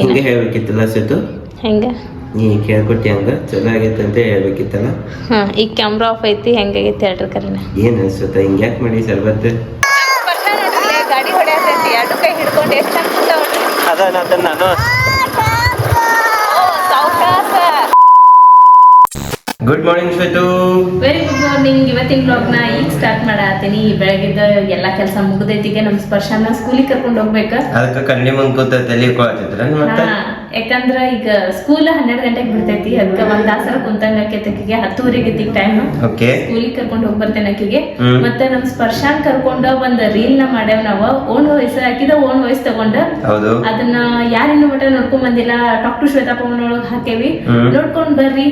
ಹಿಂಗೆ ಹೇಳ್ಬೇಕಿತ್ತಲ್ಲ ಸೇತು ಹೆಂಗ ನೀ ಕೇಳ್ಕೊಟ್ಟಿ ಹಂಗ ಚಲೋ ಆಗೈತೆ ಅಂತ ಹೇಳ್ಬೇಕಿತ್ತಲ್ಲ. ಈಗ ಕ್ಯಾಮ್ರಾ ಆಫ್ ಐತಿ ಹೆಂಗಾಗೈತಿ ಹೇಳ್ರಿ ಕರೀನ. ಏನ್ ಅನ್ಸುತ್ತ ಹಿಂಗ ಯಾಕೆ ಮಾಡಿ ಸರ್ಬತ್ ಗಾಡಿ ಹೊಡೆಯತೈತಿ ಎರಡು ಕೈ ಹಿಡ್ಕೊಂಡು ಎಷ್ಟು ಚಂದ ಕೂತಾವ್ರಿ. ಅದ ನಾನು good morning Shwetu. Very good morning. ಇವತ್ತಿನ ಬ್ಲಾಗ್ನ ಈಗ ಸ್ಟಾರ್ಟ್ ಮಾಡತ್ತೀನಿ. ಬೆಳಗಿದ್ದ ಎಲ್ಲಾ ಕೆಲಸ ಮುಗ್ದೈತಿಗೆ ನಮ್ ಸ್ಪರ್ಶನ ಸ್ಕೂಲಿಗೆ ಕರ್ಕೊಂಡು ಹೋಗ್ಬೇಕು. ಅದಕ್ಕೆ ಕಣ್ಣಿ ಮುಂದ್ಕೋತ ತಲೆ ಕೊಳತಿದ್ರ ಮತ್ತೆ ಯಾಕಂದ್ರ ಈಗ ಸ್ಕೂಲ್ 12 ಗಂಟೆಗೆ ಬಿಡ್ತೈತಿ. ಅದಕ್ಕೆ ಒಂದ್ ತಾಸರ ಕುಂತಂಗ ಆಕೈತಿಗೆ 10:30 ಐತಿ ಟೈಮ್. ಓಕೆ ಸ್ಕೂಲಿಗೆ ಕರ್ಕೊಂಡು ಹೋಗಿ ಬರ್ತೇನೆ ಆಕಿಗೆ. ಮತ್ತೆ ನಮ್ ಸ್ಪರ್ಶಾನ್ ಕರ್ಕೊಂಡ ಒಂದ್ ರೀಲ್ ನ ಮಾಡ್ಯಾವ ನಾವ. ಓನ್ ವಾಯ್ಸ್ ಹಾಕಿದ ಓನ್ ವಾಯ್ಸ್ ತಗೊಂಡ ಅದನ್ನ ಯಾರಿನ್ನು ಮಟ್ಟ ನೋಡ್ಕೊಂಡ್ ಬಂದಿಲ್ಲ. ಟಾಕ್ ಟು ಶ್ವೇತಾ ಒಳಗ್ ಹಾಕೇವಿ, ನೋಡ್ಕೊಂಡ್ ಬರ್ರಿ.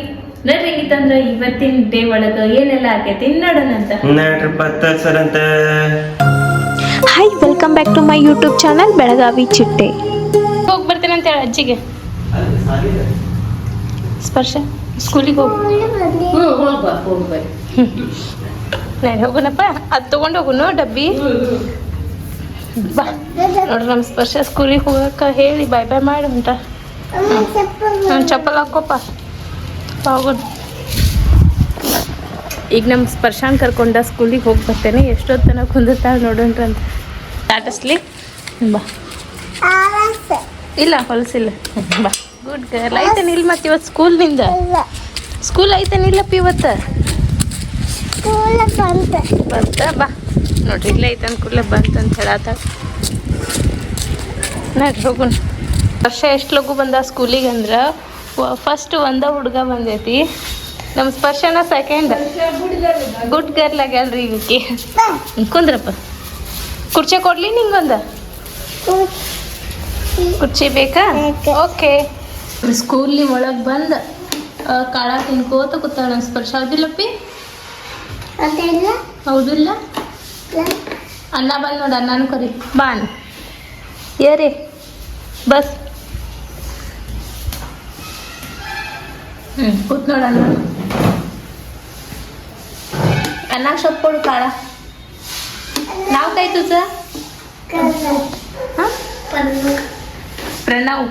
ನೋಡ್ರಿ ಹೆಂಗಿತ್ತಂದ್ರ ಇವತ್ತಿನ ಡೇ ಒಳಗ ಏನೆಲ್ಲ ಆಗೈತಿ ನೋಡೋಣಂತ. Hi, welcome back to my YouTube channel Belagavi Chitte. ಹೋಗಿ ಬರ್ತೇನೆ ಅಂತ ಹೇಳಿ ಅಜ್ಜಿಗೆ. ಸ್ಪರ್ಶ ಸ್ಕೂಲಿಗೆ ಹೋಗೋಣಪ್ಪ. ಅದು ತಗೊಂಡು ಹೋಗುನು ಡಬ್ಬಿ. ಬಾ ನೋಡ್ರಿ ನಮ್ಮ ಸ್ಪರ್ಶ ಸ್ಕೂಲಿಗೆ ಹೋಗಕ್ಕ ಹೇಳಿ ಬಾಯ್ ಬಾಯ್ ಮಾಡಿ ಉಂಟ. ಚಪ್ಪಲ್ ಹಾಕೋಪ್ಪ ಹೋಗೋಣ. ಈಗ ನಮ್ಮ ಸ್ಪರ್ಶಾನ್ ಕರ್ಕೊಂಡ ಸ್ಕೂಲಿಗೆ ಹೋಗಿ ಬರ್ತೇನೆ. ಎಷ್ಟೊತ್ತನ ಕುಂದಿರ್ತಾಳೆ ನೋಡೋಣ್ರಿ ಅಂತ. ಟಾಟಸ್ಲಿ ಬಾ. ಇಲ್ಲ ಹೊಲಸಿಲ್ಲ ಬಾ. Good girl. ಐತೇನಿಲ್ಲ ಮತ್ತೆ ಇವತ್ತು ಸ್ಕೂಲ್ನಿಂದ ಸ್ಕೂಲ್ ಐತೇನಿಲ್ಲಪ್ಪ ಇವತ್ತು ಬಂತ. ಬಾ ನೋಡ್ರಿ ಇಲ್ಲ ಐತೆ ಅಂದ್ಕೂಡ್ಲೆ ಬಂತ ಅಂತ ಹೇಳತ್ತ. ನೋಡ್ರಿ ಹೋಗೋಣ. ವರ್ಷ ಎಷ್ಟು ಲಗು ಬಂದ ಸ್ಕೂಲಿಗೆ ಅಂದ್ರೆ ಫಸ್ಟ್ ಒಂದ ಹುಡುಗ ಬಂದೈತಿ. ನಮ್ಮ ಸ್ಪರ್ಶನ ಸೆಕೆಂಡ್. ಗುಡ್ ಗರ್ಲ್ ಆಗ್ಯಾಳ್ರಿ ಈಗಕ್ಕೆ. ಕುಂದ್ರಪ್ಪ. ಕುರ್ಚಿ ಕೊಡ್ಲಿ ನಿಂಗೊಂದ? ಕುರ್ಚಿ ಬೇಕಾ? ಓಕೆ. ಸ್ಕೂಲಿ ಒಳಗೆ ಬಂದು ಕಾಳ ತಿನ್ಕೋತ ಕೂತಾಳ ನಮ್ಮ ಸ್ಪರ್ಶ. ಹೌದಿಲ್ಲಪ್ಪಿ? ಹೌದಿಲ್ಲ? ಅಣ್ಣ ಬಂದು ನೋಡ. ಅಣ್ಣನ ಕರಿ ಬಾನ್ ಏರಿ ಬಸ್. ಕೂತ್ ನೋಡ. ಅನ್ನಾಗ ಸೊಪ್ಪು ಕೊಡು ಕಾಳ. ನಾವ್ ಕೈ ತುಜ ಪ್ರಣವ್.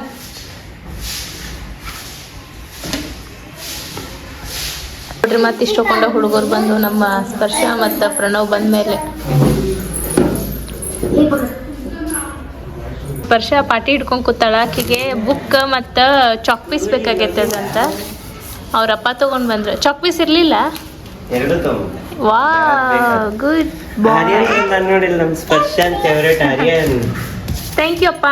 ನೋಡ್ರಿ ಮತ್ತೆ ಇಷ್ಟೊಂಡ ಹುಡುಗರು ಬಂದು ನಮ್ಮ ಸ್ಪರ್ಶ ಮತ್ತು ಪ್ರಣವ್ ಬಂದ್ಮೇಲೆ ಸ್ಪರ್ಶ ಪಾಟಿ ಹಿಡ್ಕೊಂಡು ಕೂತಾಳ. ಆಕಿಗೆ ಬುಕ್ ಮತ್ತು ಚಾಕ್ ಪೀಸ್ ಬೇಕಾಗೈತದಂತ ಅವ್ರಪ್ಪ ತಗೊಂಡ್ ಬಂದ್ರು. ಚಾಕ್ ಪೀಸ್ ಇರ್ಲಿಲ್ಲ. ವಾ ಗುಡ್ ಬಾಯ್. ನೋಡಿಲ್ಲ ನಮ್ಮ Sparshan favourite Aryan. Thank you ಅಪ್ಪ.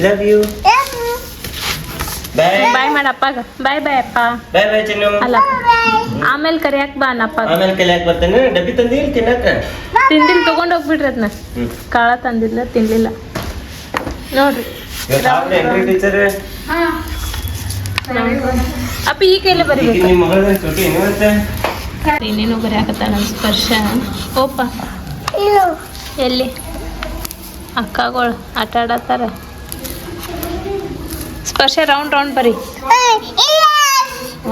Love you. ಬಾಯ್ ಬಾಯ್ ಮಾಡಪ್ಪಾಗ. ಬಾಯ್ ಬಾಯ್ ಅಪ್ಪ. ಬಾಯ್ ಬಾಯ್ ಚಿನ್ನು. ಅಲ್ಲ ಆಮೇಲೆ ಕರಿಯಾಕ ಬಾ ಅಣ್ಣಪ್ಪ. ಆಮೇಲೆ ಕಲಿಯಾಕ ಬರ್ತೇನೆ. ಡಬ್ಬಿ ತಂದಿಲ್ಲ ತಿನ್ನಕ? ತಿಂದಿಲ್ಲ, ತಗೊಂಡ್ ಹೋಗ್ಬಿಡ್ರಿ ಅದನ್ನ. ಕಾಳ ತಂದಿಲ್ಲ, ತಿನ್ಲಿಲ್ಲ ನೋಡ್ರಿ. ಟೀಚರ್ ಅಪ್ಪ ಈ ಕೈಲೇ ಬರೀಬೇಕು. ನಿಮ್ಮ ಮಗಳ ಚುಟ್ಟಿ ಇವತ್ತೆ ಇನ್ನೇನು ಬರೆಯಾಕತ್ತ ನಮ್ಮ ಸ್ಪರ್ಶ. ಓಪ ಎಲ್ಲಿ ಅಕ್ಕಗಳು ಆಟ ಆಡತ್ತಾರ. ಸ್ಪರ್ಶ ರೌಂಡ್ ರೌಂಡ್ ಬರಿ.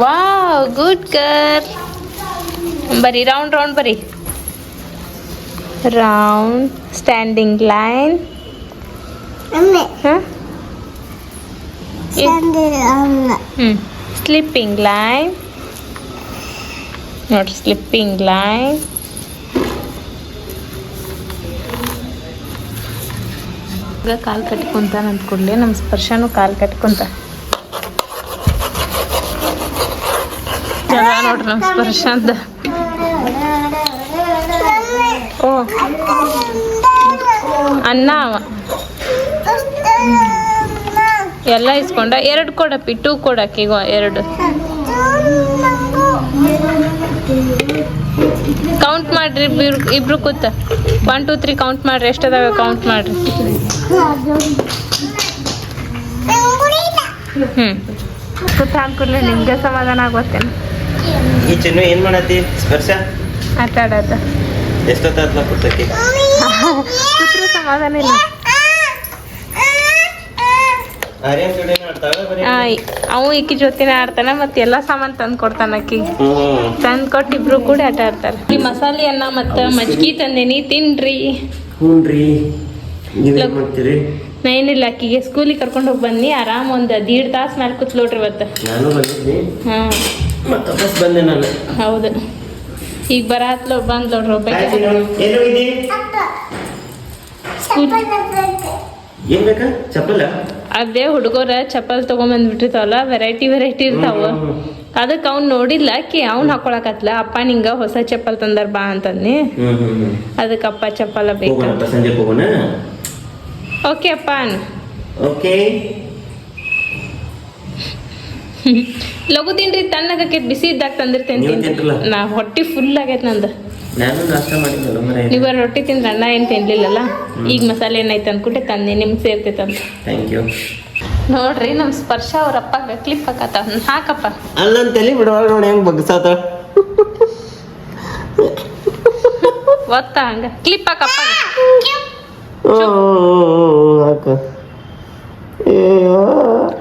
Wow good girl. ಬರಿ ರೌಂಡ್ ರೌಂಡ್ ಬರಿ. Round standing line. Slipping line. ನೋಡ್ರಿ ಸ್ಲಿಪ್ಪಿಂಗ್ ಲೈನ್. ಈಗ ಕಾಲು ಕಟ್ಕೊಂತಾನ ಅಂತ ಕೂಡಲೇ ನಮ್ಮ ಸ್ಪರ್ಶನೂ ಕಾಲು ಕಟ್ಕೊಂತ. ಜನ ನೋಡ್ರಿ ನಮ್ಮ ಸ್ಪರ್ಶ ಅಂತ. ಓ ಅನ್ನ ಅವ ಎಲ್ಲ ಇಸ್ಕೊಂಡ. 2 ಕೊಡಪ್ಪಿ. 2 ಕೊಡಕ್ಕೆ ಈಗ 2. ಕೌಂಟ್ ಮಾಡ್ರಿ ಇಬ್ರು ಕೂತ. 1 2 3 ಕೌಂಟ್ ಮಾಡ್ರಿ. ಎಷ್ಟದಾವೆ ಕೌಂಟ್ ಮಾಡ್ರಿ. ಕೂತ ಅಂದ್ಕೂಡ್ಲೆ ನಿಮ್ಗೆ ಸಮಾಧಾನ ಆಗೋತ್ತೇನೆ. ಈ ಚಿನ್ನು ಏನ್ ಮಾಡತ್ತಿ? ಸ್ಪರ್ಶ ಆಟ ಆಡತ್ತ. ಎಷ್ಟೊತ್ತಾತ್ಲ ಕೂತಕ್ಕೆ? ಕೂತ್ರು ಸಮಾಧಾನ ಇಲ್ಲ. ಅವು ಈಕಿ ಜೊತೆನೆ ಆಡ್ತಾನ. ಮತ್ತೆ ಎಲ್ಲಾ ಸಾಮಾನ್ ತಂದ್ ಕೊಡ್ತಾನ ಅಕ್ಕಿ. ತಂದ್ ಕೊಟ್ಟು ಇಬ್ರು ಕೂಡ ಆಟ ಆಡ್ತಾರ. ಮಸಾಲೆ ಅನ್ನ ಮತ್ತ ಮಜ್ಗಿ ತಂದೇನಿ, ತಿನ್ರಿ. ಹ್ಞೂನ್ರಿ. ನೀವೇನ್ ಮಾಡ್ತೀರಿ? ನಾ ಏನಿಲ್ಲ ಆಕಿಗೆ ಸ್ಕೂಲಿಗೆ ಕರ್ಕೊಂಡು ಹೋಗಿ ಬನ್ನಿ ಆರಾಮ್ ಒಂದು 1.5 ತಾಸು ಮೇಲೆ ಕೂತ್ಲೋಡ್ರಿ ಇವತ್ತು. ನಾನು ಬಂದಿದ್ನಿ ಹಾಂ ಮತ್ತೆ ವಾಪಸ್ ಬಂದೆ ನಾನು. ಹೌದು ಈಗ ಬಂದ್ಲೋಡ್ರಿ ಒಬ್ಬಕ್ಕೆ ಏನು ಇದೆ ಸ್ಕೂಲ್ ಏನ್ ಬೇಕಾ ಚಪ್ಪಲ? ಅದೇ ಹುಡುಗರ ಚಪ್ಪಲ್ ತೊಗೊಂಬಂದ್ಬಿಟ್ಟಿರ್ತಾವಲ್ಲ ವೆರೈಟಿ ಇರ್ತಾವ. ಅದಕ್ಕೆ ಅವ್ನು ನೋಡಿಲ್ಲ ಅವ್ನು ಹಾಕೊಳಕತ್ಲ ಅಪ್ಪ ನಿಂಗ ಹೊಸ ಚಪ್ಪಲ್ ತಂದಾರ ಬಾ ಅಂತಂದಿ. ಅದಕ್ಕೆ ಅಪ್ಪ ಚಪ್ಪಲ ಬೇಕು. ಸಂಜೆ ಹೋಗೋಣ. ಓಕೆ ಅಪ್ಪ ಓಕೆ ಲಘು ತಿನ್ರಿ ತಣ್ಣಗಾಕೈತಿ ಬಿಸಿ ಇದ್ದಾಗ ತಂದಿರ್ತೇನೆ. ನಾ ಹೊಟ್ಟಿ ಫುಲ್ ಆಗೈತೆ ನಂದು. ನಾನು ನಾಷ್ಟ ಮಾಡಿದ್ನಲ್ಲ ಮರ. ನೀವು ರೊಟ್ಟಿ ತಿಂದ್ರೆ ಅಣ್ಣ ಏನು ತಿನ್ಲಿಲ್ಲಲ್ಲ. ಈಗ ಮಸಾಲೆ ಏನಾಯ್ತು ಅನ್ಕೊಟ್ಟೆ ತಂದೆ ನಿಮ್ಗೆ ಸೇರ್ತೈತಂತ. Thank you. ನೋಡ್ರಿ ನಮ್ಮ ಸ್ಪರ್ಶ ಅವ್ರ ಅಪ್ಪಾಗ ಕ್ಲಿಪ್ ಹಾಕತ್ತ ಹಾಕಪ್ಪ. ಅಲ್ಲಂತ ತಲೆ ಬಿಡವಾಳ ನೋಡಿ ಹೆಂಗ್ ಬಗ್ಸಾತ. ಒತ್ತ ಹಂಗ ಕ್ಲಿಪ್ ಹಾಕಪ್ಪ.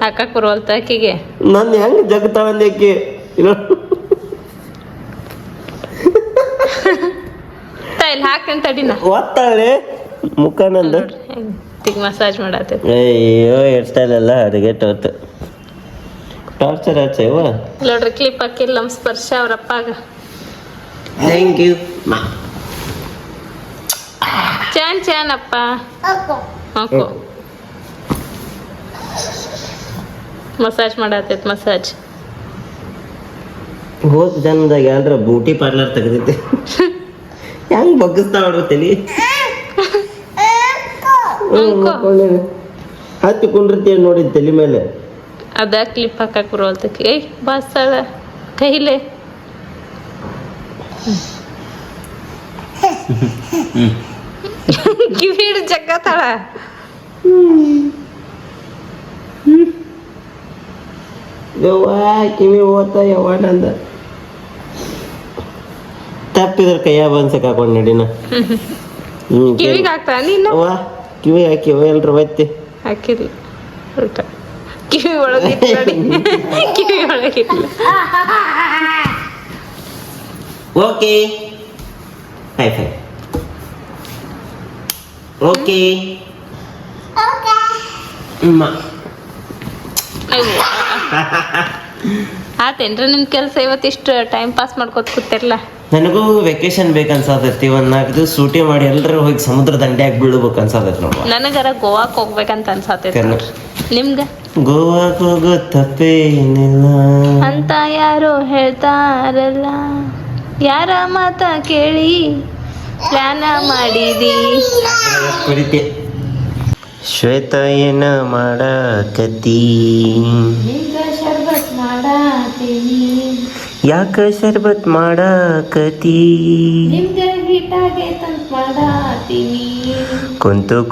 ಹಾಕಕ್ ಬರುವಲ್ತ ಆಕಿಗೆ. ನಂದು ಹೆಂಗ್ ಜಗತಾವಂದೆ ಆಕಿ ಇಲ್ಲಿ ಹಾಕ್ತೇನೆ ತಡಿನ. ಒತ್ತಾಳೆ ಮುಖ ನಂದು. ಈಗ ಮಸಾಜ್ ಮಾಡತ್ತೈತಿ. ಅಯ್ಯೋ ಹೇರ್ ಸ್ಟೈಲ್ ಎಲ್ಲ ಹದಗೆಟ್ಟು ಟಾರ್ಚರ್ ಹಚ್ಚವ. ನೋಡ್ರಿ ಕ್ಲಿಪ್ ಹಾಕಿಲ್ಲ ನಮ್ಮ ಸ್ಪರ್ಶ ಅವ್ರ ಅಪ್ಪಾಗ. Thank you. ಚಾನ್ ಅಪ್ಪ ಹಾಕೋ. ಮಸಾಜ್ ಮಾಡತ್ತೈತಿ ಮಸಾಜ್. ಹೋದ್ ಜನ್ಮದಾಗ ಯಾವ್ದ್ರ ಬ್ಯೂಟಿ ಪಾರ್ಲರ್ ತೆಗೆದಿದ್ದೆ. ಹೆಂಗ್ ಬಗ್ಗಿಸ್ತಾವ ತಲಿ. ಹತ್ತಿ ಕುಂಡಿರ್ತೀವಿ ನೋಡಿದ್ ತಲೆ ಮೇಲೆ. ಅದ ಕ್ಲಿಪ್ ಹಾಕಕ್ ಬರುವಲ್ತಕ್ಕೆ. ಏಯ್ ಬಾಸ್ತಾಳ ಕೈಲೆ. ಕಿವಿಡ್ ಜಗ್ಗತಾಳ. ಯವ್ವಾ ಕಿವಿ ಓದ್ತಾ ಯವ್ವ ನಂದ. ತಪ್ಪಿದ್ರ ಕೈಯ ಬಂದ್ಸಕ್ ಹಾಕೊಂಡ್ ನಡಿನ. ಕಿವಿಗೆ ಹಾಕ್ತಾ ನೀನು? ಅವ್ವ ಕಿವಿ ಹಾಕಿ ಎಲ್ರು ಒತ್ತಿ ಹಾಕಿದ್ಲು. ಕಿವಿ ಒಳಗಿತ್ತು ನೋಡಿ. ಕಿವಿ ಒಳಗಿತ್ತು. Okay hi fi. ಓಕೆ ಆತೇನ್ರಿ ನಿಮ್ ಕೆಲ್ಸ ಇವತ್ತಿಷ್ಟು ಟೈಮ್ ಪಾಸ್ ಮಾಡ್ಕೋತ ಕೂತಿರ್ಲ? ನನಗೂ ವೆಕೇಶನ್ ಬೇಕನ್ಸಾತೈತಿ. ಒಂದ್ 4 ದಿವಸ ಸೂಟಿ ಮಾಡಿ ಎಲ್ಲರೂ ಹೋಗಿ ಸಮುದ್ರ ದಂಡ್ಯಾಗ ಬೀಳ್ಬೇಕು ಅನ್ಸಾತೈತಿ ನೋಡುವ. ನನಗರ ಗೋವಾಕ್ ಹೋಗ್ಬೇಕಂತ ಅನ್ಸಾತೈತಿ. ನಿಮ್ಗ? ಗೋವಾಕ್ ಹೋಗೋ ತಪ್ಪೇನಿಲ್ಲ ಅಂತ ಯಾರೋ ಹೇಳ್ತಾರಲ್ಲ, ಯಾರ ಮಾತ ಕೇಳಿ ಪ್ಲಾನ ಮಾಡಿದಿ. ಶ್ವೇತ ಏನ ಮಾಡಕತ್ತಿ? ಶರ್ಬತ್ ಮಾಡಾತೀನಿ. ಯಾಕ ಶರ್ಬತ್ ಮಾಡಕತ್ತಿ? ನಿಮ್ಗೆ ಹೀಟ್ ಆಗೈತಂತ ಮಾಡಾತೀನಿ.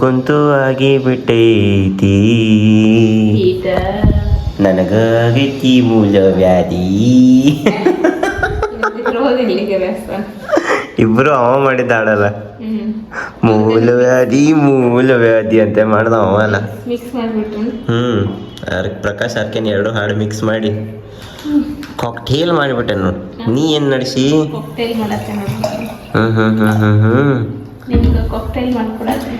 ಕುಂತು ಆಗಿ ಬಿಟ್ಟೈತಿ. ನನಗಾಗೈತಿ ಮೂಲ ವ್ಯಾಧಿ. ಇಬ್ರು ಅವ ಮಾಡಿದ್ದಾಡಲ್ಲ. ಮೂಲ ವ್ಯಾಧಿ ಅಂತ ಮಾಡ್ದ ಅವ ಅಲ್ಲ. ಮಿಕ್ಸ್ ಮಾಡ್ಬಿಟ್ಟು ಪ್ರಕಾಶ್ ಅರ್ಕೆನ್ 2 ಹಾಡು ಮಿಕ್ಸ್ ಮಾಡಿ ಕಾಕ್ಟೇಲ್ ಮಾಡಿಬಿಟ್ಟೆ ನೋಡು. ನೀ ಏನ್ ನಡೆಸಿ? ಕಾಕ್ಟೇಲ್ ಮಾಡತ್ತೆ ನೋಡಿ. ನಿಮ್ಗೆ ಕಾಕ್ಟೇಲ್ ಮಾಡ್ಕೊಡತ್ತೆ.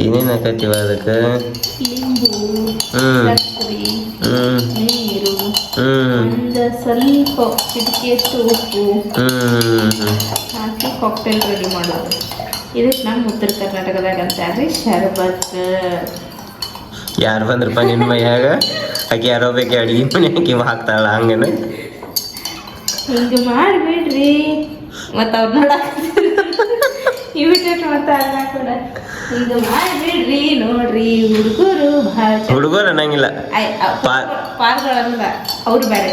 ಏನೇನು ಹಾಕತ್ತೀವ ಅದಕ್ಕೆ? ಲಿಂಬು, ಸಕ್ಕರೆ, ನೀರು, ಒಂದು ಸ್ವಲ್ಪ ಚಿಟಿಕೆಯಷ್ಟು ಉಪ್ಪು ಹಾಕಿ ಕಾಕ್ಟೇಲ್ ರೆಡಿ ಮಾಡೋದು. ಇದಕ್ಕೆ ನಮ್ಮ ಉತ್ತರ ಕರ್ನಾಟಕದಾಗ ಅಂತಾರ್ರಿ ಶರ್ಬತ್. ಯಾರು ಬಂದ್ರಪ್ಪ ನಿನ್ನ ಮೈಯಾಗ? ಆಕೆ ಯಾರೋ ಬೇಕು ಅಡುಗೆ ಮನೆ ಹಾಕ್ತಾಳ ಹಂಗನ? ಹಿಂಗೆ ಮಾಡಿಬಿಡ್ರಿ. ಮತ್ತು ಅವ್ರು ನೋಡಕ್ ಇವಿಟೇಟ್ ಮಾಡ್ತಾರ ಕೂಡ. ಹಿಂಗೆ ಮಾಡಿಬಿಡ್ರಿ ನೋಡ್ರಿ. ಹುಡುಗರು ಅನ್ನಂಗಿಲ್ಲ. ಪಾರ್ಗಳಲ್ಲ ಅವ್ರು ಬೇರೆ,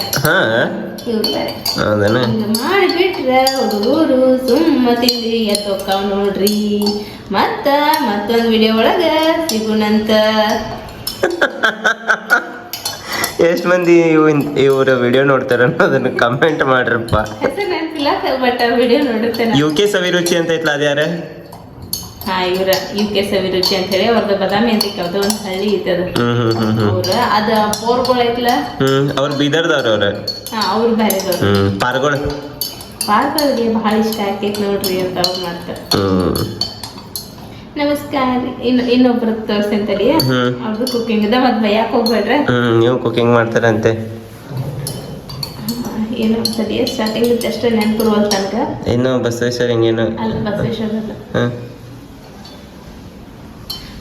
ಇವ್ರು ಬೇರೆ. ಹೌದನ? ಹಿಂಗೆ ಮಾಡಿಬಿಟ್ರೆ ಹುಡುಗರು ಸುಮ್ಮ ತಿಂದು ಎತ್ತೋಕಾವ್ ನೋಡ್ರಿ. ಮತ್ತೊಂದು ವಿಡಿಯೋ ಒಳಗೆ ಸಿಗುಣಂತ. ಎಷ್ಟು ಮಂದಿ ಇವ್ರ ವಿಡಿಯೋ ನೋಡ್ತಾರ ಅನ್ನೋದನ್ನ ಕಮೆಂಟ್ ಮಾಡ್ರಪ್ಪ. ಹೆಸರು ನೆನಪಿಲ್ಲ ಬಟ್ ವಿಡಿಯೋ ನೋಡಿರ್ತೇನೆ. UK ಸವಿರುಚಿ ಅಂತ ಐತ್ಲ ಅದ ಯಾರ? ಇವ್ರ UK ಸವಿರುಚಿ ಅಂತ ಹೇಳಿ ಅವ್ರದ್ದು ಬದಾಮಿ ಅಂತ ಯಾವ್ದೋ ಒಂದು ಹಳ್ಳಿ ಇತ್ತದ. ಅವ್ರ ಅದ ಪೋರ್ಗಳು ಐತ್ಲ, ಅವ್ರ ಬೀದರ್ದವ್ರ ಅವ್ರ. ಅವ್ರು ಬೇರೆದವ್ರು. ಪಾರ್ಗಳಿಗೆ ಬಹಳ ಇಷ್ಟ ಆಕೈತಿ ನೋಡ್ರಿ ಅಂತ ಅವ್ರು ಮಾಡ್ತಾರೆ. ನಮಸ್ಕಾರ. ಇನ್ನೊಬ್ರು ತೋರಿಸ್ತೇನೆ ಅವ್ರದ್ದು ಕುಕಿಂಗ್ ಅದ, ಮತ್ತೆ ಬೈಯಾಕ ಹೋಗ್ಬೇಡ್ರೆ. ನೀವು ಕುಕಿಂಗ್ ಮಾಡ್ತಾರಂತೆ. ಏನೋ ತಡಿಯ ಸ್ಟಾರ್ಟಿಂಗ್ ಜಸ್ಟ್ ನೆನಪಿರುವಲ್ ತನಕ. ಇನ್ನು ಬಸವೇಶ್ವರ ಹಿಂಗೇನು ಅಲ್ಲ ಬಸವೇಶ್ವರ ಅಲ್ಲ,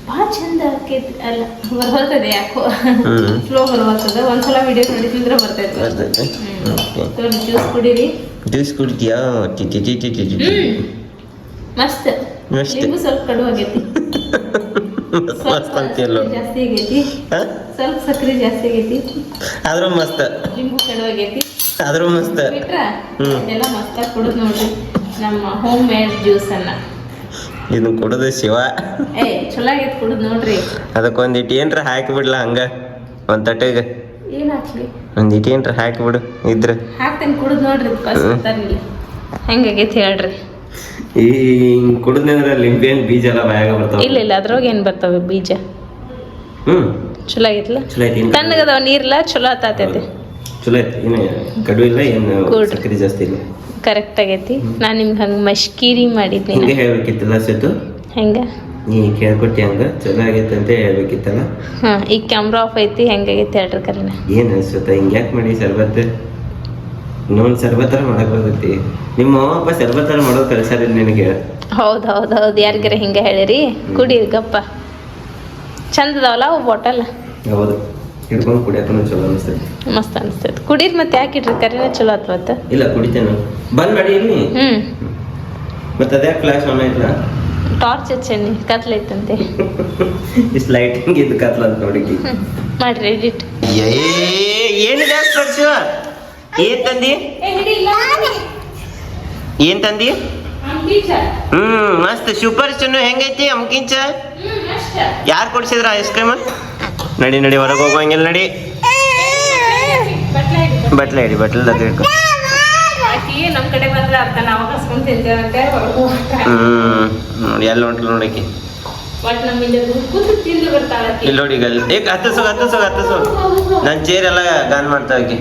ಭಾಳ ಚಂದ ಆಕೈತಿ. ಅಲ್ಲ ಬರ್ತದೆ ಯಾಕೋ ಫ್ಲೋ ಬರ್ತದ. ಒಂದ್ಸಲ ವಿಡಿಯೋ ನೋಡಿದ್ರೆ ಬರ್ತೈತೆ. ಜ್ಯೂಸ್ ಕುಡೀರಿ. ಜ್ಯೂಸ್ ಕುಡಿದ್ಯಾ? ಮಸ್ತ್. ನಿಮಗೂ ಸ್ವಲ್ಪ ಕಡು ಆಗೈತಿ, ಜಾಸ್ತಿ ಆಗೈತಿ, ಸ್ವಲ್ಪ ಸಕ್ರೆ ಜಾಸ್ತಿ ಆಗೈತಿ, ಆದ್ರೂ ಮಸ್ತ್. ನಿಮಗೂ ಕಡು ಆಗೈತಿ, ಆದ್ರೂ ಮಸ್ತ್. ಬಿಟ್ರ ಎಲ್ಲ ಮಸ್ತಾಗಿ ಕುಡಿದ್ ನೋಡ್ರಿ ನಮ್ಮ ಹೋಮ್ ಮೇಡ್ ಜ್ಯೂಸ್ ಅನ್ನ. ಇದನ್ನ ಕುಡಿದು ಶಿವ ಚಲೋ ಆಗೈತಿ, ಕುಡಿದ್ ನೋಡ್ರಿ. ಅದಕ್ಕೊಂದ್ ಇಟ್ಟು ಏನ್ರ ಹಾಕಿ ಬಿಡ್ಲಾ ಹಂಗ ಒಂದ್ ತಟ್ಟೆಗೆ? ಏನ್ ಹಾಕ್ಲಿ? ಒಂದ್ ಇಟ್ಟು ಏನ್ರ ಹಾಕಿ ಬಿಡು ಇದ್ರ. ಹಾಕ್ತೇನೆ, ಕುಡಿದ್ ನೋಡ್ರಿ. ಗೊತ್ತಾಗಿಲ್ಲ ಹೆಂಗಾಗೈತಿ ಹೇಳ್ರಿ. ಈ ಕುಡಿದ್ನಂದ್ರ ಲಿಂಬೆಹಣ್ಣು ಬೀಜ ಎಲ್ಲ ಬಾಯಾಗ ಬರ್ತಾವ. ಇಲ್ಲ ಅದ್ರೊಳಗೆ ಏನ್ ಬರ್ತಾವ ಬೀಜ? ಚಲೋ ಆಗೈತಿಲ್ಲ, ತಣ್ಣಗದವ ನೀರ್ಲ, ಚಲೋ ಆತೈತಿ. ಚಲೋ ಐತಿ, ಏನು ಕಡು ಇಲ್ಲ, ಏನು ಸಕ್ಕರೆ ಜಾಸ್ತಿ ಇಲ್ಲ, ಕರೆಕ್ಟ್ ಆಗೈತಿ. ನಾನ್ ನಿಮ್ಗೆ ಹಂಗ ಮಶ್ಕೀರಿ ಮಾಡಿದ್ನಿ. ಹಿಂಗೆ ಹೇಳ್ಬೇಕಿತ್ತಲ್ಲ ಸೇತು, ಹೆಂಗ ನೀ ಕೇಳ್ಕೊಟ್ಟಿ ಹಂಗ ಚಲೋ ಆಗೈತೆ ಅಂತ ಹೇಳ್ಬೇಕಿತ್ತಲ್ಲ. ಈಗ ಕ್ಯಾಮ್ರಾ ಆಫ್ ಐತಿ, ಹೆಂಗಾಗೈತಿ ಹೇಳ್ರಿ ಕರೀನ. ಏನ್ ಅನ್ಸುತ್ತ ಹಿಂಗ್ಯಾಕ್ ಮಾಡಿ ಸರ್ಬತ್? ಇನ್ನೊಂದು ಸರ್ಬತ್ತರ ಮಾಡಕ್ ಬರ್ತೈತಿ. ನಿಮ್ಮ ಅಪ್ಪ ಸರ್ಬತ್ತರ ಮಾಡೋದು ಕಲ್ಸಾರಿಲ್ಲ ನಿನಗೆ? ಹೌದು ಯಾರಿಗಾರ ಹಿಂಗ ಹೇಳಿರಿ. ಕುಡೀರಿ ಗಪ್ಪ, ಚಂದ ಅದಾವಲ್ಲ ಅವು ಬಾಟಲ್. ಹೌದು, ಹಿಡ್ಕೊಂಡು ಕುಡಿಯಕ್ಕೂ ಚಲೋ ಅನಿಸ್ತೈತಿ, ಮಸ್ತ್ ಅನಿಸ್ತೈತಿ. ಕುಡೀರಿ ಮತ್ತೆ ಯಾಕೆ ಇಟ್ರಿ ಕರೀನ ಚಲೋ ಆತ್ವತ್ತ. ಇಲ್ಲ ಕುಡಿತೇನೆ, ಬಂದ್ ಮಾಡಿ ಇಲ್ಲಿ. ಮತ್ತೆ ಅದೇ ಫ್ಲಾಶ್ ಆನ್ ಆಯ್ತಲ್ಲ, ಟಾರ್ಚ್ ಹಚ್ಚಿ ಕತ್ಲೈತಂತೆ. ಇಷ್ಟು ಲೈಟಿಂಗ್ ಇದ್ದು ಕತ್ಲಂತ ನೋಡಿ ಮಾಡ್ರಿ ಎಡಿಟ್. ಏನಿದೆ ಸ್ಪರ್ಶು? ಏನ್ ತಂದಿ? ಏನ್ ತಂದಿ? ಮಸ್ತ್ ಸೂಪರ್ ಚನ್ನು. ಹೆಂಗೈತಿ ಅಮ್ಕಿಂಚ? ಯಾರು ಕೊಡ್ಸಿದ್ರ ಐಸ್ ಕ್ರೀಮ್? ನಡಿ ಹೊರಗೆ ಹೋಗುವಂಗಿಲ್ಲ, ನಡಿ. ಬಟ್ಲೆ ಹಿಡಿ, ಬಟ್ಲೆ ಅದು ಹಿಡ್ಕೊ. ನಮ್ ಕಡೆ ಬಂದ್ರೆ ಅರ್ಥ ನಾವು ಕಸ್ಕೊಂಡ್ ತಿಂತೇವಂತೆ. ನೋಡಿ ಎಲ್ಲಿ ಹೊಂಟ್ಲು ನೋಡಕ್ಕೆ. ಇಲ್ಲಿ ನೋಡಿ ಈಗ ಹತ್ತಸು ನನ್ನ ಚೇರ್ ಎಲ್ಲ ಗಾನ್ ಮಾಡ್ತಾ ಆಕಿ.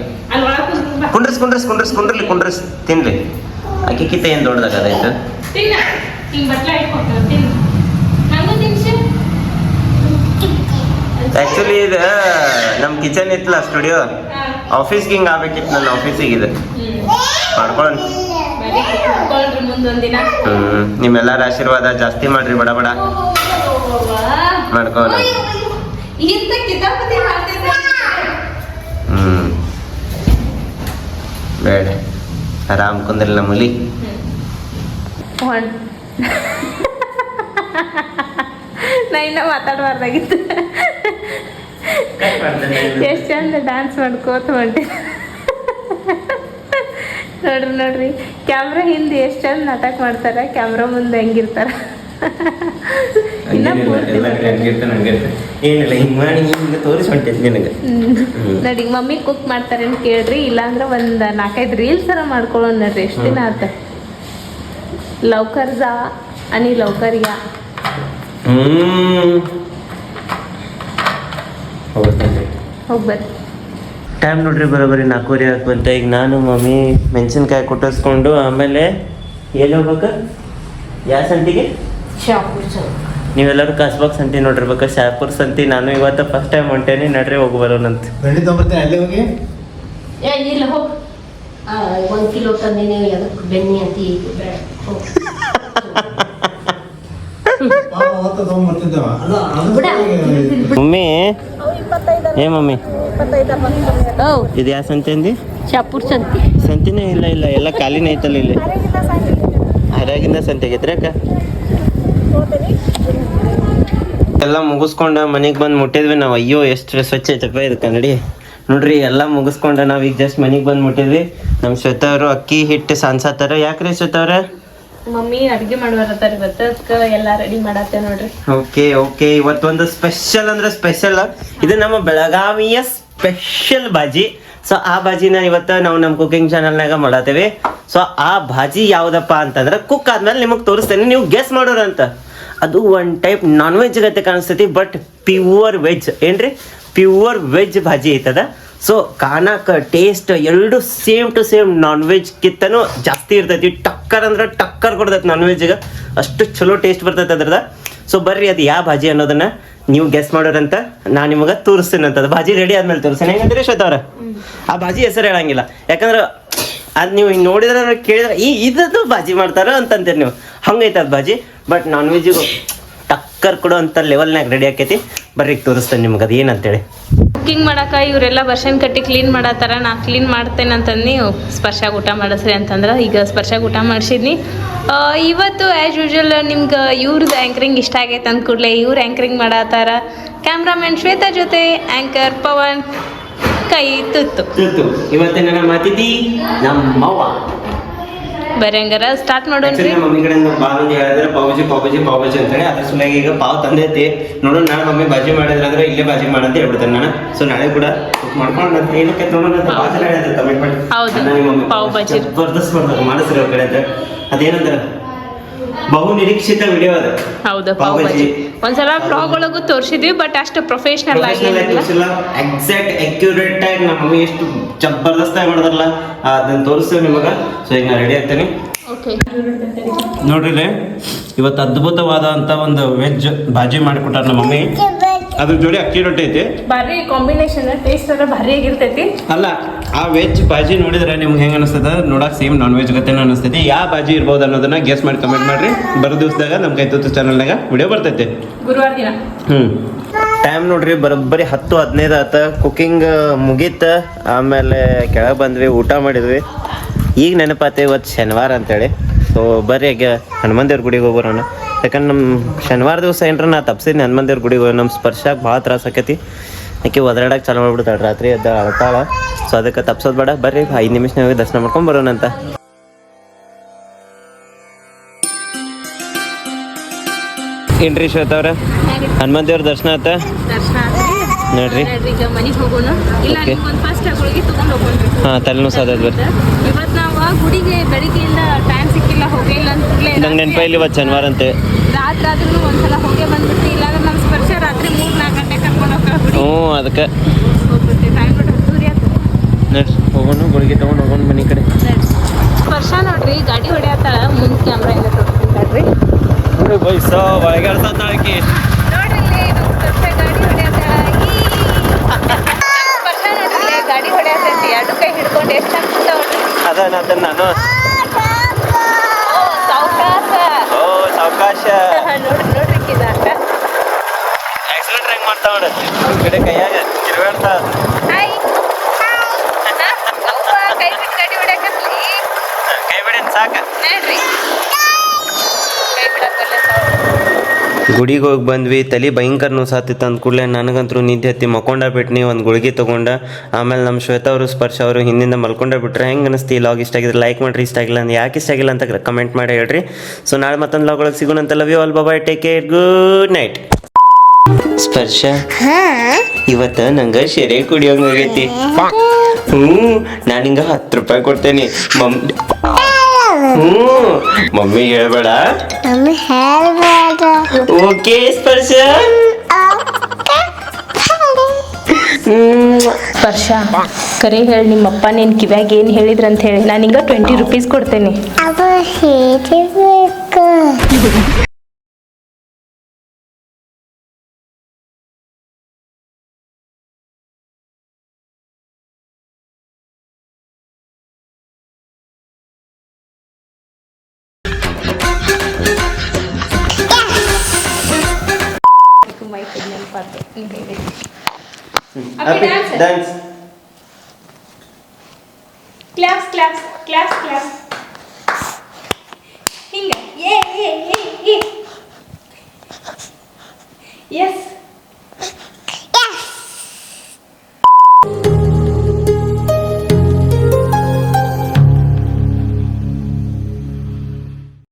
ಕುಂಡ್ರಸ್ ತಿನ್ಲಿ. ಆಕಿ ಕಿತ್ತ ಏನ್ ದೊಡ್ಡದಾಗ ಅದಾಯ್ತು. ಆಕ್ಚುಲಿ ಇದು ನಮ್ ಕಿಚನ್ ಇತ್ತಲ್ಲ ಸ್ಟುಡಿಯೋ, ಆಫೀಸ್ಗೆ ಹಿಂಗ ಆಗ್ಬೇಕಿತ್ತು. ನನ್ನ ಆಫೀಸಿಗೆ ಇದು ಮಾಡ್ಕೊಳ್ಳೋಣ. ನಿಮ್ಮೆಲ್ಲರ ಆಶೀರ್ವಾದ ಜಾಸ್ತಿ ಮಾಡ್ರಿ, ಬಡ ಮಾಡ್ಕೊಳ್ಳೋಣ. ಬೇಡ, ಆರಾಮ್ ಕುಂದ್ರಲ್ಲ ಮುಲಿ. ನಾ ಇನ್ನ ಮಾತಾಡಬಾರ್ದಾಗಿತ್ತು. ಎಷ್ಟು ಚಂದ ಡ್ಯಾನ್ಸ್ ಮಾಡ್ಕೋತ ಹೊಂಟಿ ನೋಡ್ರಿ. ಕ್ಯಾಮ್ರಾ ಹಿಂದೆ ಎಷ್ಟು ಚಂದ ನಾಟಕ ಮಾಡ್ತಾರ, ಕ್ಯಾಮ್ರಾ ಮುಂದೆ ಹೆಂಗಿರ್ತಾರ. ನೋಡಿ ಮಮ್ಮಿ ಕುಕ್ ಮಾಡ್ತಾರೆ ಅಂತ ಕೇಳ್ರಿ, ಇಲ್ಲಾಂದ್ರೆ ಒಂದ್ 4-5 ರೀಲ್ಸ್ ತರ ಮಾಡ್ಕೊಳ್ಳೋಣ ನೋಡ್ರಿ. ಎಷ್ಟು ದಿನ ಆತ. ಲೌಕರ್ ಜಾ आणि लवकर या. ಹೋಗ್ಬರ್ರಿ. ಟೈಮ್ ನೋಡ್ರಿ ಬರೋಬರಿ 4:30 ಬಂತ. ಈಗ ನಾನು ಮಮ್ಮಿ ಮೆಣಸಿನ್ಕಾಯಿ ಕುಟ್ಟಿಸ್ಕೊಂಡು ಆಮೇಲೆ ಎಲ್ಲಿ ಹೋಗ್ಬೇಕು? ಯಾವ ಸಂತಿಗೆ? ಶಾಪುರ್. ನೀವೆಲ್ಲರೂ ಕಸ್ಬಾಗ್ ಸಂತಿ ನೋಡಿರ್ಬೇಕು, ಶಾಪುರ್ ಸಂತಿ. ನಾನು ಇವತ್ತು ಫಸ್ಟ್ ಟೈಮ್ ಹೊಂಟೇನಿ, ನಡ್ರಿ ಹೋಗಿ ಬರೋಣಂತ. ಅಲ್ಲೇ ಹೋಗಿ ಇಲ್ಲ ಹೋಗಿ 1 ಕಿಲೋ ತಂದಿನಿ. ಅದಕ್ಕೆ ಬೆಣ್ಣೆ ಅತಿ ಮಮ್ಮಿ ಮಮ್ಮಿ ಇದು ಯಾವ ಸಂತೆ ಅಂದಿ? ಶಾಪುರ್ ಸಂತಿ. ಸಂತಿನೇ ಇಲ್ಲ ಎಲ್ಲ ಖಾಲಿನೇ ಐತಲ್ಲ ಇಲ್ಲಿ. ಹರಾಗಿಂದ ಸಂತೆ ಆಗೈತ್ರಿ ಅಕ್ಕ. ಎಲ್ಲ ಮುಗಿಸ್ಕೊಂಡ ಮನೆಗೆ ಬಂದು ಮುಟ್ಟಿದ್ವಿ ನಾವು. ಅಯ್ಯೋ ಎಷ್ಟು ಸ್ವಚ್ಛ ಐತಪ್ಪ ಇದು ಕನ್ನಡಿ. ನೋಡ್ರಿ ಎಲ್ಲ ಮುಗಿಸ್ಕೊಂಡ ನಾವ್ ಈಗ ಜಸ್ಟ್ ಮನೆಗೆ ಬಂದು ಮುಟ್ಟಿದ್ವಿ. ನಮ್ಮ ಶ್ವೇತವ್ರು ಅಕ್ಕಿ ಹಿಟ್ಟು ಸಾನ್ಸಾತಾರ. ಯಾಕ್ರಿ ಶ್ವೇತವ್ರ? ಮಮ್ಮಿ ಅಡ್ಗೆ ಮಾಡುವರತ್ತಾರ ಇವತ್ತು, ಅದಕ್ಕೆ ಎಲ್ಲ ರೆಡಿ ಮಾಡತ್ತೆ ನೋಡ್ರಿ. ಓಕೆ ಇವತ್ತೊಂದು ಸ್ಪೆಷಲ್ ಅಂದ್ರೆ ಸ್ಪೆಷಲ್. ಇದು ನಮ್ಮ ಬೆಳಗಾವಿಯ ಸ್ಪೆಷಲ್ ಬಾಜಿ. ಸೊ ಆ ಬಾಜಿನ ಇವತ್ತು ನಾವು ನಮ್ಮ ಕುಕಿಂಗ್ ಚಾನಲ್ನಾಗ ಮಾಡತ್ತೇವೆ. ಸೊ ಆ ಬಾಜಿ ಯಾವ್ದಪ್ಪ ಅಂತಂದ್ರೆ ಕುಕ್ ಆದ್ಮೇಲೆ ನಿಮಗೆ ತೋರಿಸ್ತೇನೆ, ನೀವು ಗೆಸ್ ಮಾಡೋರಂತ. ಅದು ಒನ್ ಟೈಪ್ ನಾನ್ ವೆಜ್ ಗತೆ ಕಾಣಿಸ್ತೈತಿ, ಬಟ್ ಪ್ಯೂರ್ ವೆಜ್. ಏನ್ರಿ? ಪ್ಯೂರ್ ವೆಜ್ ಭಾಜಿ ಐತದ. ಸೊ ಕಾಣಕ ಟೇಸ್ಟ್ ಎರಡು same to same non veg ಕಿತ್ತನೂ ಜಾಸ್ತಿ ಇರ್ತೈತಿ. ಟಕ್ಕರ್ ಅಂದ್ರೆ ಟಕ್ಕರ್ ಕೊಡ್ತೈತಿ ನಾನ್ ವೆಜ್ಗೆ, ಅಷ್ಟು ಚಲೋ ಟೇಸ್ಟ್ ಬರ್ತೈತೆ ಅದ್ರದ. ಸೊ ಬರ್ರಿ ಅದು ಯಾವ ಭಾಜಿ ಅನ್ನೋದನ್ನ ನೀವು ಗೆಸ್ ಮಾಡೋರಂತ ನಾನು ನಿಮಗೆ ತೋರಿಸ್ತೀನಿ ಅಂತದ ಭಾಜಿ ರೆಡಿ ಆದ್ಮೇಲೆ ತೋರಿಸ್ತೀನಿ. ಹೆಂಗಂದ್ರೆ ಶ್ವೇತಾ ಅವ್ರ ಆ ಭಾಜಿ ಹೆಸರು ಹೇಳಂಗಿಲ್ಲ, ಯಾಕಂದ್ರೆ ಅದು ನೀವು ಹಿಂಗೆ ನೋಡಿದ್ರೆ ಕೇಳಿದ್ರೆ ಇದನ್ನು ಭಾಜಿ ಮಾಡ್ತಾರ ಅಂತಂತೀರಿ ನೀವು, ಹಂಗೈತೆ ಅದು ಭಾಜಿ. ಬಟ್ ನಾನ್ ವೆಜ್ಜಿಗೂ ಟಕ್ಕರ್ ಕೊಡೋ ಅಂತ ಲೆವೆಲ್ನಾಗ ರೆಡಿ ಆಕೈತಿ. ಬರ್ರಿ ತೋರಿಸ್ತೇನೆ ನಿಮ್ಗೆ ಅದು ಏನಂತೇಳಿ. ಕುಕ್ಕಿಂಗ್ ಮಾಡಕ್ಕೆ ಇವರೆಲ್ಲ ವರ್ಷನ್ ಕಟ್ಟಿ ಕ್ಲೀನ್ ಮಾಡತ್ತಾರ, ನಾ ಕ್ಲೀನ್ ಮಾಡ್ತೇನೆ ಅಂತಂದು ನೀವು ಸ್ಪರ್ಶಾಗ ಊಟ ಮಾಡಿಸ್ರಿ ಅಂತಂದ್ರೆ ಈಗ ಸ್ಪರ್ಶಾಗ ಊಟ ಮಾಡಿಸಿದ್ನಿ. ಇವತ್ತು ಆ್ಯಸ್ ಯೂಶುವಲ್ ನಿಮ್ಗೆ ಇವ್ರದ್ದು ಆ್ಯಂಕರಿಂಗ್ ಇಷ್ಟ ಆಗೈತೆ ಅಂದ ಕೂಡಲೇ ಇವ್ರು ಆ್ಯಂಕರಿಂಗ್ ಮಾಡತ್ತಾರ. ಕ್ಯಾಮ್ರಾಮನ್ ಶ್ವೇತಾ ಜೊತೆ ಆ್ಯಂಕರ್ ಪವನ್ ಕೈ ತುತ್ತು. ಇವತ್ತಿನ ನಮ್ಮ ಅತಿಥಿ ನಮ್ಮವ್ವ. ಬರೀ ಹಂಗಾರ ಸ್ಟಾರ್ಟ್ ಮಾಡೋಣ್ರಿ. ಮಮ್ಮಿ ಕಡೆ ಭಾಳ ಮಂದಿ ಹೇಳಿದ್ರೆ ಪಾವಜಿ ಅಂತ ಹೇಳಿ ಅದ್ರ ಸಲುವಾಗಿ ಈಗ ಪಾವ್ ತಂದೈತಿ. ನೋಡೋಣ ನಾಳೆ ಮಮ್ಮಿ ಬಾಜಿ ಮಾಡಿದ್ರೆ ಅಂದ್ರೆ ಇಲ್ಲೇ ಬಾಜಿ ಮಾಡಂತ ಹೇಳ್ಬಿಡ್ತೇನೆ ನಾನು. ಸೊ ನಾಳೆ ಕೂಡ ಮಾಡ್ಕೊಂಡು ಏನಕ್ಕೆ ನೋಡೋಣ ಅಂತ ಬಾಜಿ ಹೇಳಿದ್ರೆ ಕಮೆಂಟ್ ಮಾಡಿ. ಹೌದು, ಪಾವ್ ಬಾಜಿ ಜಬರ್ದಸ್ತ್ ಮಾಡ್ಬೇಕು ಮಾಡಿಸ್ರಿ ಅವ್ರ ಕಡೆ ಅಂತ. ಅದೇನಂದ್ರೆ ಬಹು ನಿರೀಕ್ಷಿತ ವಿಡಿಯೋ ಅದು. ಹೌದು, ಪಾವ್ ಬಾಜಿ ಒಂದ್ಸಲ ಬ್ಲಾಗ್ ಒಳಗೂ ತೋರಿಸಿದ್ವಿ, ಬಟ್ ಅಷ್ಟು ಪ್ರೊಫೆಷನಲ್ ಆಗಿ ಎಕ್ಸಾಕ್ಟ್ ಅಕ್ಯುರೇಟ್ ಆಗಿ ನಮ್ಮ ಮಮ್ಮಿ ಎಷ್ಟು ಜಬರ್ದಸ್ತ್ ಆಗಿ ಮಾಡಿದ್ರಲ್ಲ ಅದನ್ನ ತೋರಿಸ್ತೇವೆ ನಿಮಗ. ಸೊ ಈಗ ನಾ ರೆಡಿ ಆಗ್ತೇನೆ. ನೋಡ್ರಿ ಇವತ್ತು ಅದ್ಭುತವಾದ ಅಂತ ಒಂದು ವೆಜ್ ಭಾಜಿ ಮಾಡಿಕೊಟ್ಟಾರ ನಮ್ಮ ಮಮ್ಮಿ. ಅದ್ರ ಜೋಡಿ ಅಕ್ಕಿ ರೊಟ್ಟಿ ಐತಿ, ಭಾರಿ ಕಾಂಬಿನೇಷನ್, ಟೇಸ್ಟ್ ಎಲ್ಲ ಭಾರಿ ಆಗಿರ್ತೈತಿ. ಅಲ್ಲ ಆ ವೆಜ್ ಭಾಜಿ ನೋಡಿದ್ರೆ ನಿಮ್ಗೆ ಹೆಂಗೆ ಅನಿಸ್ತದ, ನೋಡಕ್ ಸೇಮ್ ನಾನ್ ವೆಜ್ ಗತೆನ ಅನಿಸ್ತೈತಿ. ಯಾವ ಭಾಜಿ ಇರ್ಬೋದು ಅನ್ನೋದನ್ನ ಗೆಸ್ ಮಾಡಿ ಕಮೆಂಟ್ ಮಾಡ್ರಿ. ಬರೋ ದಿವಸದಾಗ ನಮ್ಮ ಕೈತೂತು ಚಾನಲ್ನಾಗ ವಿಡಿಯೋ ಬರ್ತೈತಿ ಗುರುವಾರ ದಿನ. ಟೈಮ್ ನೋಡ್ರಿ ಬರೋಬ್ಬರಿ 10-15 ಆತ. ಕುಕಿಂಗ್ ಮುಗೀತ, ಆಮೇಲೆ ಕೆಳಗೆ ಬಂದ್ವಿ, ಊಟ ಮಾಡಿದ್ವಿ. ಈಗ ನೆನಪಾತೆ ಇವತ್ತು ಶನಿವಾರ ಅಂತೇಳಿ. ಸೊ ಬರ್ರಿ ಈಗ ಹನುಮನ್ ದೇವ್ರ ಗುಡಿಗೆ ಹೋಗೋಣ. ಯಾಕಂದ್ರೆ ನಮ್ಮ ಶನಿವಾರ ದಿವಸ ಏನ್ರ ನಾ ತಪ್ಸಿದ್ನಿ ಹನುಮನ್ ದೇವ್ರ ಗುಡಿಗೆ ಹೋಗಿ. ನಮ್ಮ ಸ್ಪರ್ಶಾಗ ಭಾಳ ತ್ರಾಸ ಆಕೈತಿ. ಯಾಕೆ ಒದರಾಡಕ್ಕೆ ಚಾಲು ಮಾಡ್ಬಿಡ್ತಾಳೆ ರಾತ್ರಿ ಎದ್ದ ಅಳ್ತಾಳ. ಸೊ ಅದಕ್ಕೆ ತಪ್ಸೋದು ಬೇಡ, ಬರ್ರಿ 5 ನಿಮಿಷನಾಗ ದರ್ಶನ ಮಾಡ್ಕೊಂಡು ಬರೋಣ ಅಂತ. ಏನ್ರಿ ಶ್ವೇತಾ ಅವ್ರ ಹನುಮನ್ ದೇವ್ರ ದರ್ಶನ ಆತ ನೋಡ್ರಿ. ಈಗ ಮನೆಗೆ ಹೋಗೋಣ. ಇಲ್ಲ ಒಂದು ಫಾಸ್ಟ್ ಆಗಿ ಹೋಗಿ ತಗೊಂಡು ಹೋಗೋಣ್ರಿ. ಹಾಂ ತಲೆನೂ ಸಾದದ್ ಬರ್ರಿ. ಇವತ್ತು ನಾವು ಗುಡಿಗೆ ಬೆಳಿಗ್ಗೆಯಿಂದ ಟೈಮ್ ಸಿಕ್ಕಿಲ್ಲ, ಹೋಗಿಲ್ಲ ಅಂತ ನಂಗೆ ನೆನಪಿಲ್ಲ ಇವತ್ತು ಶನಿವಾರ ಅಂತೆ. ರಾತ್ರಿ ಆದ್ರೂ ಒಂದ್ಸಲ ಹೋಗೇ ಬಂದ್ಬಿಟ್ಟು, ಇಲ್ಲಾಂದ್ರೆ ನಮ್ಮ ಸ್ಪರ್ಶ ರಾತ್ರಿ 3-4 ಗಂಟೆ ಕರ್ಕೊಂಡು ಹೋಗ್ತಾರೆ ಗುಡಿ. ಅದಕ್ಕೆ ಹೋಗ್ಬಿಡ್ತೀವಿ. ಟೈಮ್ ನೋಡಿ ದೂರ ನೋಡ್ರಿ ಹೋಗೋಣ, ಗುಳಿಗೆ ತೊಗೊಂಡು ಹೋಗೋಣ ಮನೆ ಕಡೆ. ಸ್ಪರ್ಶ ನೋಡ್ರಿ ಗಾಡಿ ಹೊಡೆಯತ್ತಾಳ, ಮುಂದೆ ಕ್ಯಾಮ್ರಾ ಎಲ್ಲ ತೋರಿಸ್ತಾಳ್ರಿ. ನೋಡಿ ಬೈಸ ಒಳಗಾಡ್ತಾಳಕಿ ನೋಡ್ರಿ ಸ್ಪರ್ಶ ಗಾಡಿ ಹೊಡೆಯತ್ತಾಳ. ಸ್ಪರ್ಶ ನೋಡ್ರಿ ಗಾಡಿ ಹೊಡೆಯತ್ತೈತಿ, ಎರಡು ಕೈ ಹಿಡ್ಕೊಂಡು ಎಷ್ಟು ಅಂತ ನೋಡ್ರಿ. ಅದನ್ನ ನಾನು ಸಾವಕಾಶ ಸಾವಕಾಶ ನೋಡ್ರಿ ಆಟ ಆಕ್ಸಿಡೆಂಟ್ ಹೆಂಗ್ ಮಾಡ್ತಾವ ಕಡೆ ಕೈಯಾಗ ತಿರುಗಾಡ್ತಾ. ಹಾಯ್ ಕೈ ಬಿಟ್ಟು ಗಾಡಿ ಹೊಡ್ಯಾಕತ್ಲಿ. ಕೈ ಬಿಡ ಸಾಕ ನೋಡ್ರಿ ಕೈ ಬಿಡಕ್ಕಲ್ಲೇ ಗುಡಿಗೆ ಹೋಗಿ ಬಂದ್ವಿ. ತಲೆ ಭಯಂಕರ ನೋಸಾತಿತ್ತು ಅಂದ ಕೂಡಲೇ ನನಗಂತೂ ನಿದ್ದೆ ಹತ್ತಿ ಮಕ್ಕೊಂಡ ಬಿಟ್ನಿ. ಒಂದು ಗುಳಿಗೆ ತೊಗೊಂಡ. ಆಮೇಲೆ ನಮ್ಮ ಶ್ವೇತಾ ಅವರು ಸ್ಪರ್ಶ ಅವರು ಹಿಂದಿಂದ ಮಲ್ಕೊಂಡ ಬಿಟ್ರೆ. ಹೆಂಗೆ ಅನಿಸ್ತಿ ಲಾಗ್ ಇಷ್ಟ ಆಗಿದ್ರೆ ಲೈಕ್ ಮಾಡಿರಿ, ಇಷ್ಟ ಆಗಿಲ್ಲ ಅಂದ್ರೆ ಯಾಕೆ ಇಷ್ಟ ಆಗಿಲ್ಲ ಅಂತ ಕಮೆಂಟ್ ಮಾಡಿ ಹೇಳ್ರಿ. ಸೊ ನಾಳೆ ಮತ್ತೊಂದು ಲಾಗ್ ಒಳಗೆ ಸಿಗೋಣ ಅಂತ. Love you all, bye, take care, good night. ಸ್ಪರ್ಶ ಇವತ್ತು ನಂಗೆ ಶೆರೆ ಕುಡಿಯೋಂಗಾಗೈತಿ. ನಾನು ಹಿಂಗೆ 10 ರೂಪಾಯಿ ಕೊಡ್ತೇನೆ. ಮಮ್ಮಿ ಹೇಳ್ಬೇಡ. ಓಕೆ ಸ್ಪರ್ಶ. ಸ್ಪರ್ಶ ಕರೆ ಹೇಳಿ, ನಿಮ್ಮಪ್ಪ ನೀನು ಕಿವ್ಯಾಗ ಏನು ಹೇಳಿದ್ರ ಅಂತ ಹೇಳಿ. ನಾನು ಹಿಂಗೆ 20 ರೂಪೀಸ್ ಕೊಡ್ತೇನೆ. Dance class class class class ಹಿಂಗೆ ಎಸ್